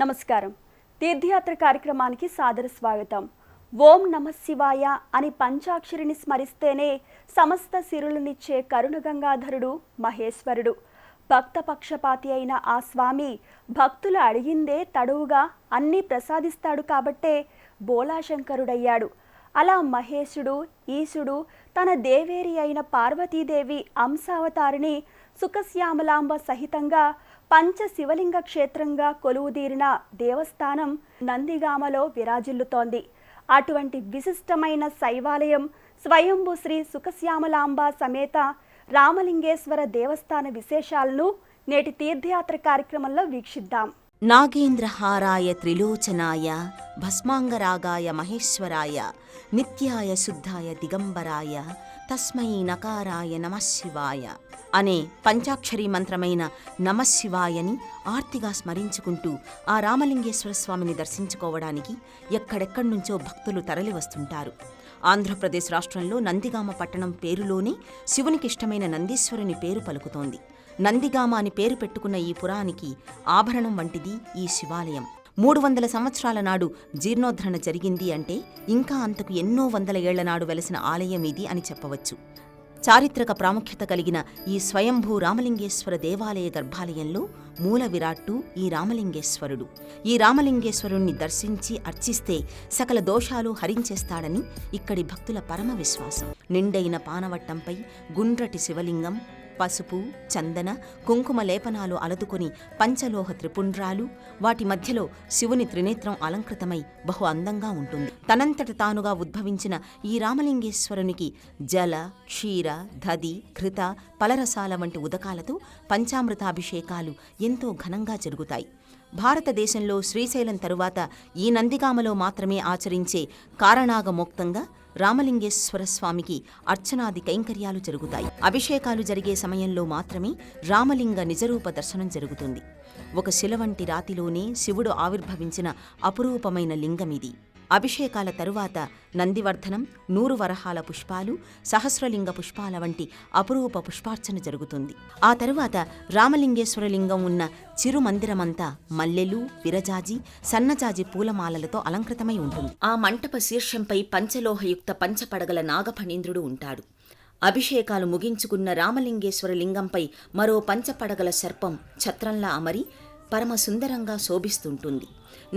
నమస్కారం. తీర్థయాత్ర కార్యక్రమానికి సాదర స్వాగతం. ఓం నమః శివాయ అని పంచాక్షరిని స్మరిస్తేనే సమస్త సిరులనిచ్చే కరుణగంగాధరుడు మహేశ్వరుడు. భక్త పక్షపాతి అయిన ఆ స్వామి భక్తులు అడిగిందే తడువుగా అన్నీ ప్రసాదిస్తాడు కాబట్టే బోలాశంకరుడయ్యాడు. అలా మహేశుడు ఈశుడు తన దేవేరి అయిన పార్వతీదేవి అంశావతారిని సుఖశ్యామలాంబ సహితంగా పంచ శివలింగ క్షేత్రంగా కొలువుదీరిన దేవస్థానం నందిగామలో విరాజిల్లుతోంది. అటువంటి విశిష్టమైన శైవాలయం స్వయంభూ శ్రీ సుఖశ్యామలాంబ సమేత రామలింగేశ్వర దేవస్థాన విశేషాలను నేటి తీర్థయాత్ర కార్యక్రమంలో వీక్షిద్దాం. నాగేంద్రహారాయ త్రిలోచనాయ భస్మాంగరాగాయ మహేశ్వరాయ నిత్యాయ శుద్ధాయ దిగంబరాయ తస్మై నకారాయ నమఃశివాయ అనే పంచాక్షరీ మంత్రమైన నమఃశివాయని ఆర్తిగా స్మరించుకుంటూ ఆ రామలింగేశ్వర స్వామిని దర్శించుకోవడానికి ఎక్కడెక్కడి నుంచో భక్తులు తరలివస్తుంటారు. ఆంధ్రప్రదేశ్ రాష్ట్రంలో నందిగామ పట్టణం పేరులోనే శివునికిష్టమైన నందీశ్వరుని పేరు పలుకుతోంది. నందిగామ అని పేరు పెట్టుకున్న ఈ పురానికి ఆభరణం వంటిది ఈ శివాలయం. 300 సంవత్సరాల నాడు జీర్ణోద్ధరణ జరిగింది అంటే ఇంకా అంతకు ఎన్నో వందల ఏళ్ల నాడు వెలసిన ఆలయం ఇది అని చెప్పవచ్చు. చారిత్రక ప్రాముఖ్యత కలిగిన ఈ స్వయంభూ రామలింగేశ్వర దేవాలయ గర్భాలయంలో మూల విరాట్టు ఈ రామలింగేశ్వరుడు. ఈ రామలింగేశ్వరుణ్ణి దర్శించి అర్చిస్తే సకల దోషాలు హరించేస్తాడని ఇక్కడి భక్తుల పరమ విశ్వాసం. నిండైన పానవట్టంపై గుండ్రటి శివలింగం, పసుపు, చందన, కుంకుమ లేపనాలు అలదుకొని పంచలోహ త్రిపుండ్రాలు, వాటి మధ్యలో శివుని త్రినేత్రం అలంకృతమై బహు అందంగా ఉంటుంది. తనంతట తానుగా ఉద్భవించిన ఈ రామలింగేశ్వరునికి జల, క్షీర, దధి, ఘృత, పలరసాల వంటి ఉదకాలతో పంచామృతాభిషేకాలు ఎంతో ఘనంగా జరుగుతాయి. భారతదేశంలో శ్రీశైలం తరువాత ఈ నందిగామలో మాత్రమే ఆచరించే కారణాగమోక్తంగా రామలింగేశ్వర స్వామికి అర్చనాది కైంకర్యాలు జరుగుతాయి. అభిషేకాలు జరిగే సమయంలో మాత్రమే రామలింగ నిజరూప దర్శనం జరుగుతుంది. ఒక శిల వంటి రాతిలోనే శివుడు ఆవిర్భవించిన అపురూపమైన లింగమిది. అభిషేకాల తరువాత నందివర్ధనం, 100 వరహాల పుష్పాలు, సహస్రలింగ పుష్పాల వంటి అపురూప పుష్పార్చన జరుగుతుంది. ఆ తరువాత రామలింగేశ్వర లింగం ఉన్న చిరుమందిరమంతా మల్లెలు, విరజాజి, సన్నజాజి పూలమాలలతో అలంకృతమై ఉంటుంది. ఆ మంటప శీర్షంపై పంచలోహయుక్త పంచపడగల నాగఫణీంద్రుడు ఉంటాడు. అభిషేకాలు ముగించుకున్న రామలింగేశ్వర లింగంపై మరో పంచపడగల సర్పం ఛత్రంలా అమరి పరమ సుందరంగా శోభిస్తుంటుంది.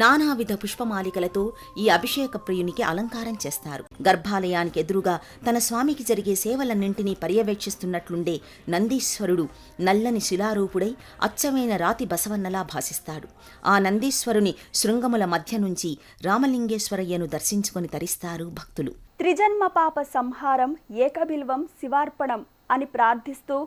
నానావిధ పుష్పమాలికలతో ఈ అభిషేక ప్రియునికి అలంకారం చేస్తారు. గర్భాలయానికి ఎదురుగా తన స్వామికి జరిగే సేవలన్నింటినీ పర్యవేక్షిస్తున్నట్లుండే నందీశ్వరుడు నల్లని శిలారూపుడై అచ్చమైన రాతి బసవన్నలా భాసిస్తాడు. ఆ నందీశ్వరుని శృంగముల మధ్య నుంచి రామలింగేశ్వరయ్యను దర్శించుకొని తరిస్తారు భక్తులు. త్రిజన్మ పాప సంహారం ఏకబిల్వం శివార్పణం అని ప్రార్థిస్తూ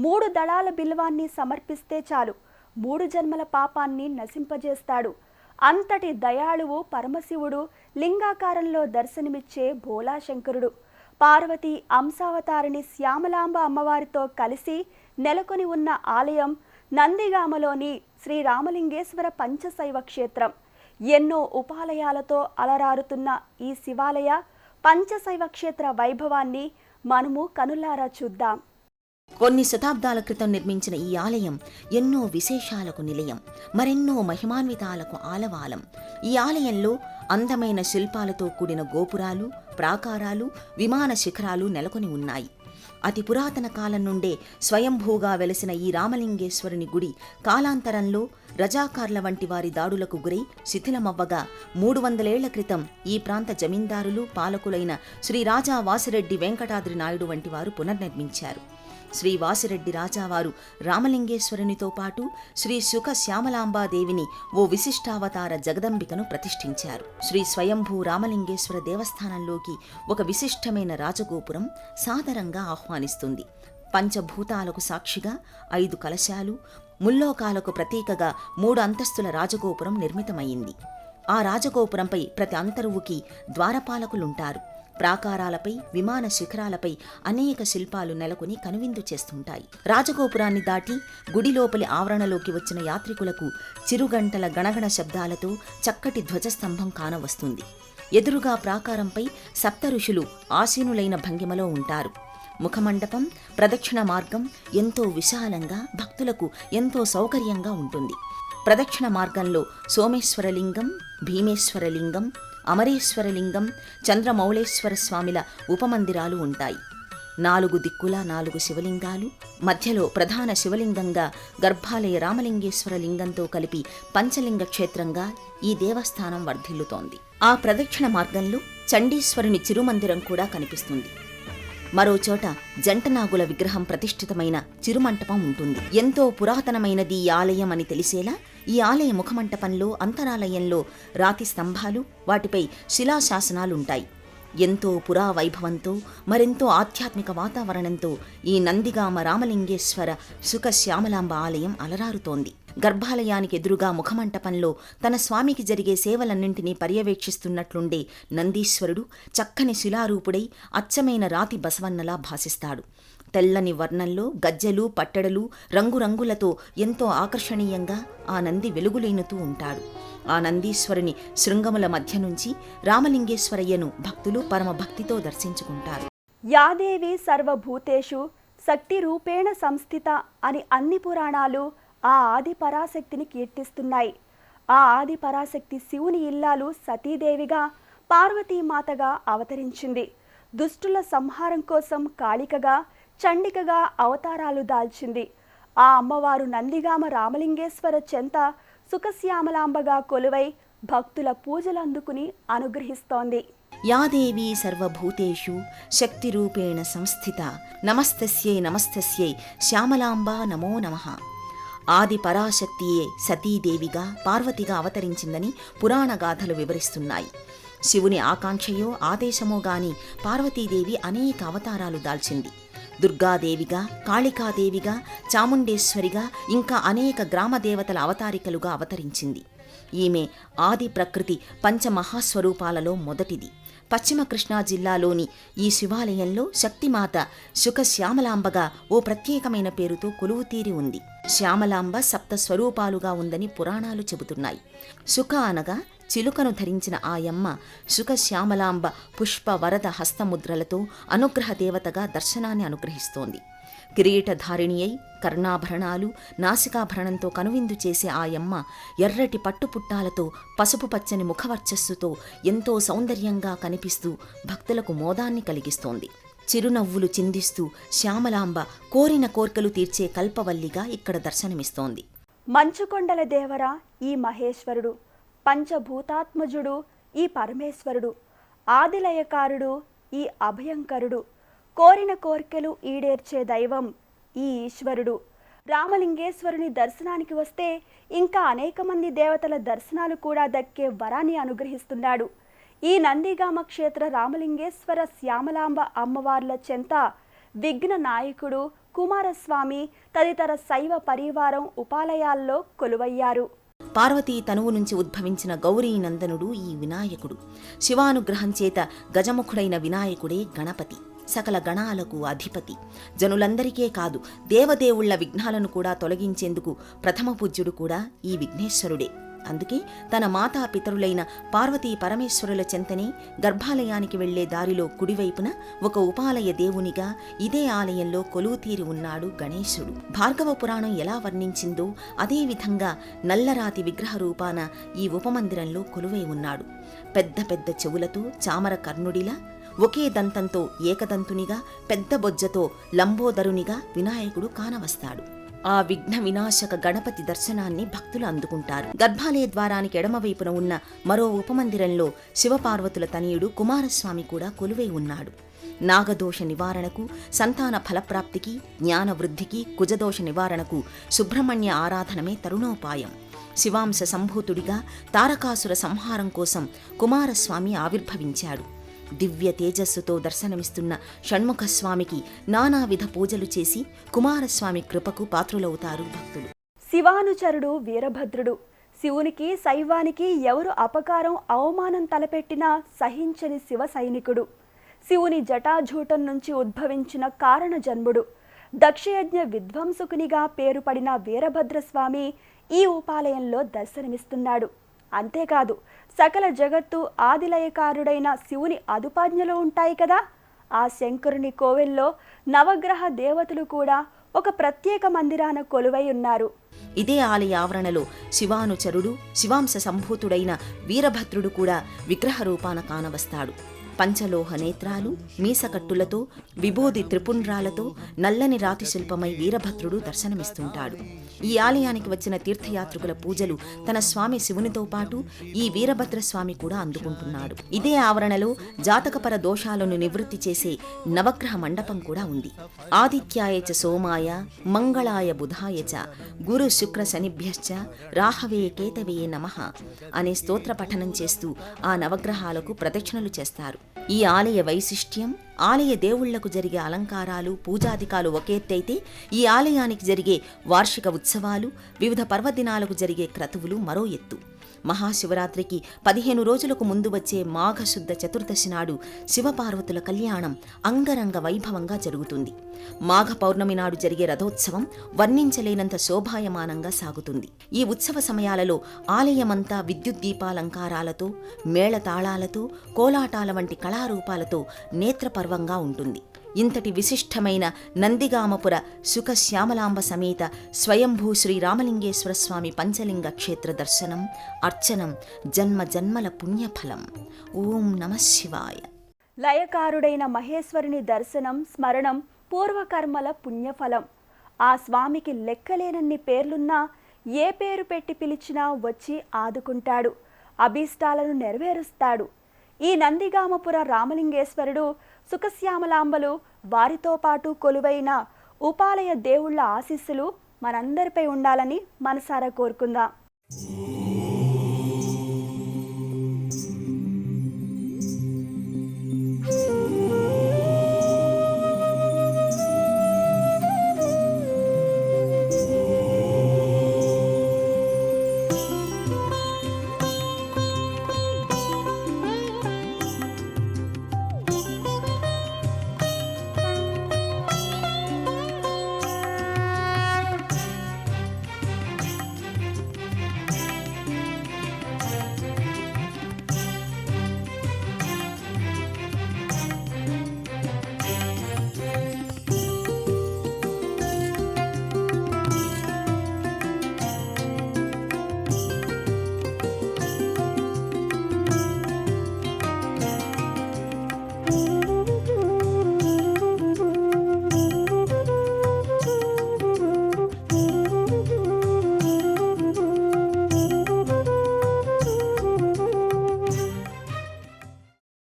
3 దళాల బిల్వాన్ని సమర్పిస్తే చాలు 3 జన్మల పాపాన్ని నశింపజేస్తాడు. అంతటి దయాళువు పరమశివుడు లింగాకారంలో దర్శనమిచ్చే భోలాశంకరుడు. పార్వతీ అంశావతారిణి శ్యామలాంబ అమ్మవారితో కలిసి నెలకొని ఉన్న ఆలయం నందిగామలోని శ్రీ రామలింగేశ్వర పంచశైవ క్షేత్రం. ఎన్నో ఉపాలయాలతో అలరారుతున్న ఈ శివాలయ పంచశైవ క్షేత్ర వైభవాన్ని మనము కనులారా చూద్దాం. కొన్ని శతాబ్దాల క్రితం నిర్మించిన ఈ ఆలయం ఎన్నో విశేషాలకు నిలయం, మరెన్నో మహిమాన్వితాలకు ఆలవాలం. ఈ ఆలయంలో అందమైన శిల్పాలతో కూడిన గోపురాలు, ప్రాకారాలు, విమాన శిఖరాలు నెలకొని ఉన్నాయి. అతి పురాతన కాలం నుండే స్వయంభూగా వెలసిన ఈ రామలింగేశ్వరుని గుడి కాలాంతరంలో రజాకార్ల వంటి వారి దాడులకు గురై శిథిలమవ్వగా 300 ఏళ్ల క్రితం ఈ ప్రాంత జమీందారులు, పాలకులైన శ్రీ రాజా వాసిరెడ్డి వెంకటాద్రి నాయుడు వంటి వారు పునర్నిర్మించారు. శ్రీ వాసిరెడ్డి రాజావారు రామలింగేశ్వరునితో పాటు శ్రీ సుఖ శ్యామలాంబాదేవిని ఓ విశిష్టావతార జగదంబికను ప్రతిష్ఠించారు. శ్రీ స్వయంభూ రామలింగేశ్వర దేవస్థానంలోకి ఒక విశిష్టమైన రాజగోపురం సాదరంగా ఆహ్వానిస్తుంది. పంచభూతాలకు సాక్షిగా 5 కలశాలు, ముల్లోకాలకు ప్రతీకగా 3 అంతస్తుల రాజగోపురం నిర్మితమైంది. ఆ రాజగోపురంపై ప్రతి అంతరువుకి ద్వారపాలకులుంటారు. ప్రాకారాలపై, విమాన శిఖరాలపై అనేక శిల్పాలు నెలకొని కనువిందు చేస్తుంటాయి. రాజగోపురాన్ని దాటి గుడి లోపలి ఆవరణలోకి వచ్చిన యాత్రికులకు చిరుగంటల గణగణ శబ్దాలతో చక్కటి ధ్వజస్తంభం కానవస్తుంది. ఎదురుగా ప్రాకారంపై సప్త ఋషులు ఆసీనులైన భంగిమలో ఉంటారు. ముఖమండపం, ప్రదక్షిణ మార్గం ఎంతో విశాలంగా భక్తులకు ఎంతో సౌకర్యంగా ఉంటుంది. ప్రదక్షిణ మార్గంలో సోమేశ్వరలింగం, భీమేశ్వరలింగం, అమరేశ్వరలింగం, చంద్రమౌళేశ్వర స్వామిల ఉపమందిరాలు ఉంటాయి. 4 దిక్కుల 4 శివలింగాలు, మధ్యలో ప్రధాన శివలింగంగా గర్భాలయ రామలింగేశ్వర లింగంతో కలిపి పంచలింగ క్షేత్రంగా ఈ దేవస్థానం వర్ధిల్లుతోంది. ఆ ప్రదక్షిణ మార్గంలో చండీశ్వరుని చిరుమందిరం కూడా కనిపిస్తుంది. మరోచోట జంటనాగుల విగ్రహం ప్రతిష్ఠితమైన చిరుమంటపం ఉంటుంది. ఎంతో పురాతనమైనది ఈ ఆలయం అని తెలిసేలా ఈ ఆలయ ముఖమంటపంలో అంతరాలయంలో రాతి స్తంభాలు, వాటిపై శిలాశాసనాలుంటాయి. ఎంతో పురావైభవంతో, మరెంతో ఆధ్యాత్మిక వాతావరణంతో ఈ నందిగామ రామలింగేశ్వర సుఖ శ్యామలాంబ ఆలయం అలరారుతోంది. గర్భాలయానికి ఎదురుగా ముఖమంటపంలో తన స్వామికి జరిగే సేవలన్నింటినీ పర్యవేక్షిస్తున్నట్లుండే నందీశ్వరుడు చక్కని శిలారూపుడై అచ్చమైన రాతి బసవన్నలా భాసిస్తాడు. తెల్లని వర్ణంలో గజ్జెలు, పట్టెడలు, రంగురంగులతో ఎంతో ఆకర్షణీయంగా ఆ నంది వెలుగులేనుతూ ఉంటాడు. ఆ నందీశ్వరుని శృంగముల మధ్య నుంచి రామలింగేశ్వరయ్యను భక్తులు పరమ భక్తితో దర్శించుకుంటారు. యాదేవి సర్వభూతేషు శక్తి రూపేణ సంస్థిత అని అన్ని పురాణాలు ఆ ఆది పరాశక్తిని కీర్తిస్తున్నాయి. ఆ ఆది పరాశక్తి శివుని ఇల్లాలు సతీదేవిగా, పార్వతీమాతగా అవతరించింది. దుష్టుల సంహారం కోసం కాళికగా, చండికగా అవతారాలు దాల్చింది. ఆ అమ్మవారు నందిగామ రామలింగేశ్వర చెంత సుఖశ్యామలాంబగా కొలువై భక్తుల పూజలందుకుని అనుగ్రహిస్తోంది. యాదేవీ సర్వభూతేషు శక్తిరూపేణ సంస్థిత నమస్తస్యై నమస్తస్యై శ్యామలాంబా నమో నమః. ఆది పరాశక్తియే సతీదేవిగా, పార్వతిగా అవతరించిందని పురాణగాథలు వివరిస్తున్నాయి. శివుని ఆకాంక్షయో ఆదేశమో గాని పార్వతీదేవి అనేక అవతారాలు దాల్చింది. దుర్గాదేవిగా, కాళికాదేవిగా, చాముండేశ్వరిగా, ఇంకా అనేక గ్రామదేవతల అవతారికలుగా అవతరించింది. ఈమె ఆది ప్రకృతి పంచమహాస్వరూపాలలో మొదటిది. పశ్చిమ కృష్ణా జిల్లాలోని ఈ శివాలయంలో శక్తిమాత సుఖ శ్యామలాంబగా ఓ ప్రత్యేకమైన పేరుతో కొలువుతీరి ఉంది. శ్యామలాంబ 7 స్వరూపాలుగా ఉందని పురాణాలు చెబుతున్నాయి. సుఖ అనగా చిలుకను ధరించిన ఆయమ్మ సుఖ శ్యామలాంబ పుష్ప వరద హస్తముద్రలతో అనుగ్రహ దేవతగా దర్శనాన్ని అనుగ్రహిస్తోంది. కిరీటధారిణి అయి కర్ణాభరణాలు, నాసికాభరణంతో కనువిందు చేసే ఆయమ్మ ఎర్రటి పట్టుపుట్టాలతో పసుపు పచ్చని ముఖవర్చస్సుతో ఎంతో సౌందర్యంగా కనిపిస్తూ భక్తులకు మోదాన్ని కలిగిస్తోంది. చిరునవ్వులు చిందిస్తూ శ్యామలాంబ కోరిన కోర్కెలు తీర్చే కల్పవల్లిగా ఇక్కడ దర్శనమిస్తోంది. మంచుకొండల దేవర ఈ మహేశ్వరుడు, పంచభూతాత్మజుడు ఈ పరమేశ్వరుడు, ఆదిలయకారుడు ఈ అభయంకరుడు, కోరిన కోర్కెలు ఈడేర్చే దైవం ఈ ఈశ్వరుడు. రామలింగేశ్వరుని దర్శనానికి వస్తే ఇంకా అనేక మంది దేవతల దర్శనాలు కూడా దక్కే వరాన్ని అనుగ్రహిస్తున్నాడు. ఈ నందిగామ క్షేత్ర రామలింగేశ్వర శ్యామలాంబ అమ్మవార్ల చెంత విఘ్న నాయకుడు, కుమారస్వామి తదితర శైవ పరివారం ఉపాలయాల్లో కొలువయ్యారు. పార్వతీ తనువు నుంచి ఉద్భవించిన గౌరీ నందనుడు ఈ వినాయకుడు. శివానుగ్రహం చేత గజముఖుడైన వినాయకుడే గణపతి, సకల గణాలకు అధిపతి. జనులందరికే కాదు, దేవదేవుళ్ల విఘ్నాలను కూడా తొలగించేందుకు ప్రథమ పూజ్యుడు కూడా ఈ విఘ్నేశ్వరుడే. అందుకే తన మాతాపితరులైన పార్వతీ పరమేశ్వరుల చెంతనే గర్భాలయానికి వెళ్లే దారిలో కుడివైపున ఒక ఉపాలయ దేవునిగా ఇదే ఆలయంలో కొలువుతీరి ఉన్నాడు గణేశుడు. భార్గవ పురాణం ఎలా వర్ణించిందో అదేవిధంగా నల్లరాతి విగ్రహ రూపాన ఈ ఉపమందిరంలో కొలువై ఉన్నాడు. పెద్ద పెద్ద చెవులతో చామర కర్ణుడిలా, ఒకే దంతంతో ఏకదంతునిగా, పెద్ద బొజ్జతో లంబోదరునిగా వినాయకుడు కానవస్తాడు. ఆ విఘ్న వినాశక గణపతి దర్శనాన్ని భక్తులు అందుకుంటారు. గర్భాలయ ద్వారానికి ఎడమవైపున ఉన్న మరో ఉపమందిరంలో శివపార్వతుల తనయుడు కుమారస్వామి కూడా కొలువై ఉన్నాడు. నాగదోష నివారణకు, సంతాన ఫలప్రాప్తికి, జ్ఞాన వృద్ధికి, కుజదోష నివారణకు సుబ్రహ్మణ్య ఆరాధనమే తరుణోపాయం. శివాంశ సంభూతుడిగా తారకాసుర సంహారం కోసం కుమారస్వామి ఆవిర్భవించాడు. దివ్య తేజస్సుతో దర్శనమిస్తున్న షణ్ముఖస్వామికి నానావిధ పూజలు చేసి కుమారస్వామి కృపకు పాత్రులవుతారు భక్తులు. శివానుచరుడు వీరభద్రుడు. శివునికి, శైవానికి ఎవరు అపకారం, అవమానం తలపెట్టినా సహించని శివ సైనికుడు. శివుని జటాజూటం నుంచి ఉద్భవించిన కారణ జన్ముడు. దక్షయజ్ఞ విధ్వంసకునిగా పేరుపడిన వీరభద్రస్వామి ఈ ఉపాలయంలో దర్శనమిస్తున్నాడు. అంతేకాదు, సకల జగత్తు ఆదిలయకారుడైన శివుని అదుపాజ్ఞలో ఉంటాయి కదా. ఆ శంకరుని కోవెల్లో నవగ్రహ దేవతలు కూడా ఒక ప్రత్యేక మందిరాన కొలువై ఉన్నారు. ఇదే ఆలయ ఆవరణలో శివానుచరుడు, శివాంశ సంభూతుడైన వీరభద్రుడు కూడా విగ్రహ రూపాన కానవస్తాడు. పంచలోహ నేత్రాలు, మీసకట్టులతో, విభూది త్రిపుండ్రాలతో నల్లని రాతి శిల్పమై వీరభద్రుడు దర్శనమిస్తుంటాడు. ఈ ఆలయానికి వచ్చిన తీర్థయాత్రికుల పూజలు తన స్వామి శివునితో పాటు ఈ వీరభద్రస్వామి కూడా అందుకుంటున్నాడు. ఇదే ఆవరణలో జాతకపర దోషాలను నివృత్తి చేసే నవగ్రహ మండపం కూడా ఉంది. ఆదిత్యాయ చ సోమాయ, మంగళాయ బుధాయ చ, గురు శుక్ర శనిభ్యశ్చ, రాహవే కేతవే నమః అనే స్తోత్ర పఠనం చేస్తూ ఆ నవగ్రహాలకు ప్రదక్షిణలు చేస్తారు. ఈ ఆలయ వైశిష్ట్యం, ఆలయ దేవుళ్లకు జరిగే అలంకారాలు, పూజాధికాలు ఒక ఎత్తైతే ఈ ఆలయానికి జరిగే వార్షిక ఉత్సవాలు, వివిధ పర్వదినాలకు జరిగే క్రతువులు మరో ఎత్తు. మహాశివరాత్రికి 15 రోజులకు ముందు వచ్చే మాఘశుద్ధ చతుర్దశి నాడు శివపార్వతుల కళ్యాణం అంగరంగ వైభవంగా జరుగుతుంది. మాఘ పౌర్ణమి నాడు జరిగే రథోత్సవం వర్ణించలేనంత శోభాయమానంగా సాగుతుంది. ఈ ఉత్సవ సమయాలలో ఆలయమంతా విద్యుత్ దీపాలంకారాలతో, మేళతాళాలతో, కోలాటాల వంటి కళారూపాలతో నేత్రపర్వంగా ఉంటుంది. ఇంతటి విశిష్టమైన నందిగామపుర సుఖశ్యామలాంబ సమేత స్వయంభూ శ్రీ రామలింగేశ్వర స్వామి పంచలింగ క్షేత్ర దర్శనం, అర్చనం జన్మ జన్మల పుణ్యఫలం. ఓం నమః శివాయ. లయకారుడైన మహేశ్వరుని దర్శనం, స్మరణం పూర్వకర్మల పుణ్యఫలం. ఆ స్వామికి లెక్కలేనన్ని పేర్లున్నా ఏ పేరు పెట్టి పిలిచినా వచ్చి ఆదుకుంటాడు, అభీష్టాలను నెరవేరుస్తాడు. ఈ నందిగామపుర రామలింగేశ్వరుడు, సుఖశ్యామలాంబలు, వారితో పాటు కొలువైన ఉపాలయ దేవుళ్ల ఆశీస్సులు మనందరిపై ఉండాలని మనసారా కోరుకుందాం.